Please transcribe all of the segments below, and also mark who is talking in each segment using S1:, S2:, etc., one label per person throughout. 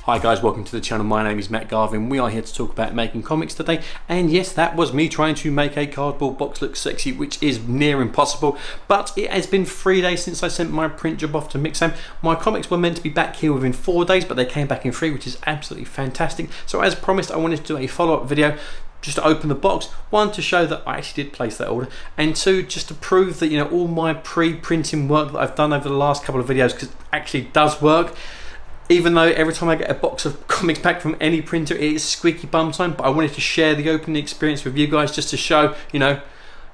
S1: Hi guys, welcome to the channel. My name is Matt Garvin. We are here to talk about making comics today. And yes, that was me trying to make a cardboard box look sexy, which is near impossible. But it has been 3 days since I sent my print job off to Mixam. My comics were meant to be back here within 4 days, but they came back in 3, which is absolutely fantastic. So as promised, I wanted to do a follow-up video just to open the box. One, to show that I actually did place that order, and two, just to prove that, you know, all my pre-printing work that I've done over the last couple of videos actually does work. Even though every time I get a box of comics back from any printer, it is squeaky bum time, but I wanted to share the opening experience with you guys just to show, you know,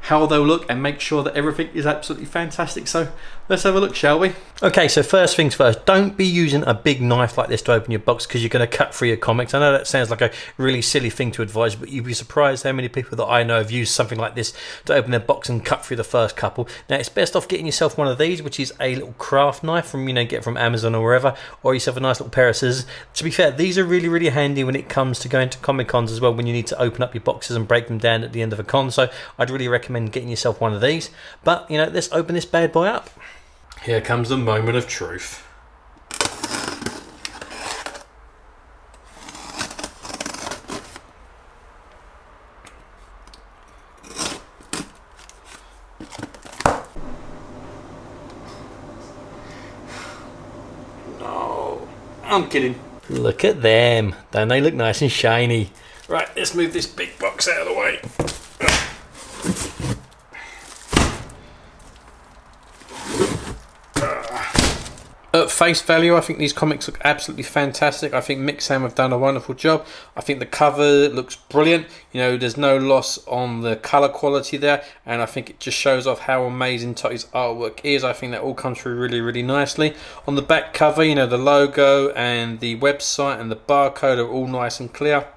S1: how they'll look and make sure that everything is absolutely fantastic. So let's have a look, shall we? Okay, so first things first, don't be using a big knife like this to open your box, because you're going to cut through your comics. I know that sounds like a really silly thing to advise, but you'd be surprised how many people that I know have used something like this to open their box and cut through the first couple. Now, it's best off getting yourself one of these, which is a little craft knife from, you know, get from Amazon or wherever, or yourself a nice little pair of scissors. To be fair, these are really, really handy when it comes to going to Comic Cons as well, when you need to open up your boxes and break them down at the end of a con. So I'd really recommend getting yourself one of these. But, you know, let's open this bad boy up. Here comes the moment of truth. No, I'm kidding. Look at them. Don't they look nice and shiny? Right, let's move this big box out of the way. At face value, I think these comics look absolutely fantastic. I think Mixam have done a wonderful job. I think the cover looks brilliant. You know, there's no loss on the colour quality there, and I think it just shows off how amazing Totti's artwork is. I think that all comes through really, really nicely. On the back cover, you know, the logo and the website and the barcode are all nice and clear.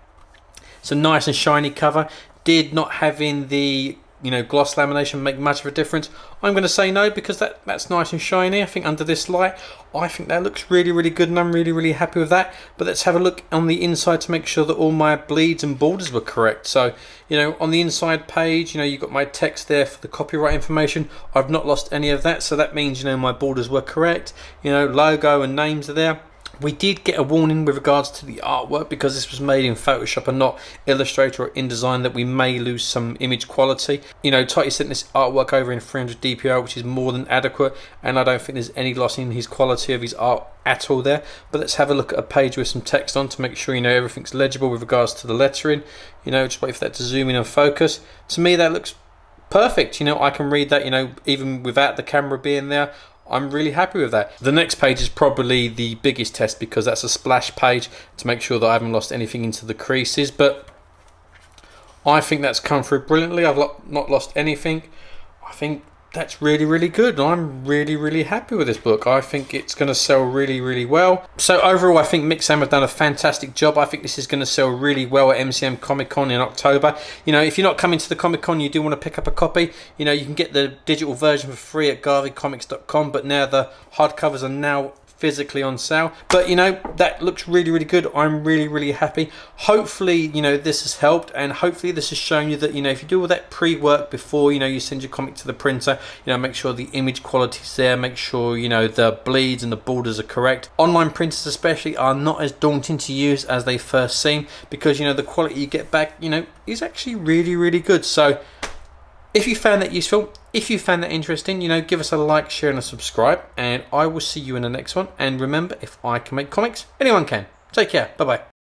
S1: It's a nice and shiny cover. Did not having the, you know, gloss lamination make much of a difference? I'm going to say no, because that's nice and shiny. I think under this light, I think that looks really, really good, and I'm really, really happy with that. But let's have a look on the inside to make sure that all my bleeds and borders were correct. So, you know, on the inside page, you know, you've got my text there for the copyright information. I've not lost any of that, so that means, you know, my borders were correct. You know, logo and names are there. We did get a warning with regards to the artwork, because this was made in Photoshop and not Illustrator or InDesign, that we may lose some image quality. You know, Totti sent this artwork over in 300 DPI, which is more than adequate, and I don't think there's any loss in his quality of his art at all there. But let's have a look at a page with some text on to make sure, you know, everything's legible with regards to the lettering. You know, just wait for that to zoom in and focus. To me, that looks perfect. You know, I can read that, you know, even without the camera being there. I'm really happy with that. The next page is probably the biggest test, because that's a splash page to make sure that I haven't lost anything into the creases, but I think that's come through brilliantly. I've not lost anything. I think that's really, really good. I'm really, really happy with this book. I think it's going to sell really, really well. So overall, I think Mixam have done a fantastic job. I think this is going to sell really well at MCM Comic Con in October. You know, if you're not coming to the Comic Con, you do want to pick up a copy. You know, you can get the digital version for free at garvycomics.com, but now the hardcovers are now physically on sale. But, you know, that looks really, really good. I'm really, really happy. Hopefully, you know, this has helped, and hopefully this has shown you that, you know, if you do all that pre-work before, you know, you send your comic to the printer, you know, make sure the image quality is there, make sure, you know, the bleeds and the borders are correct. Online printers especially are not as daunting to use as they first seem, because, you know, the quality you get back, you know, is actually really, really good. So if you found that useful, if you found that interesting, you know, give us a like, share and a subscribe, and I will see you in the next one. And remember, if I can make comics, anyone can. Take care. Bye-bye.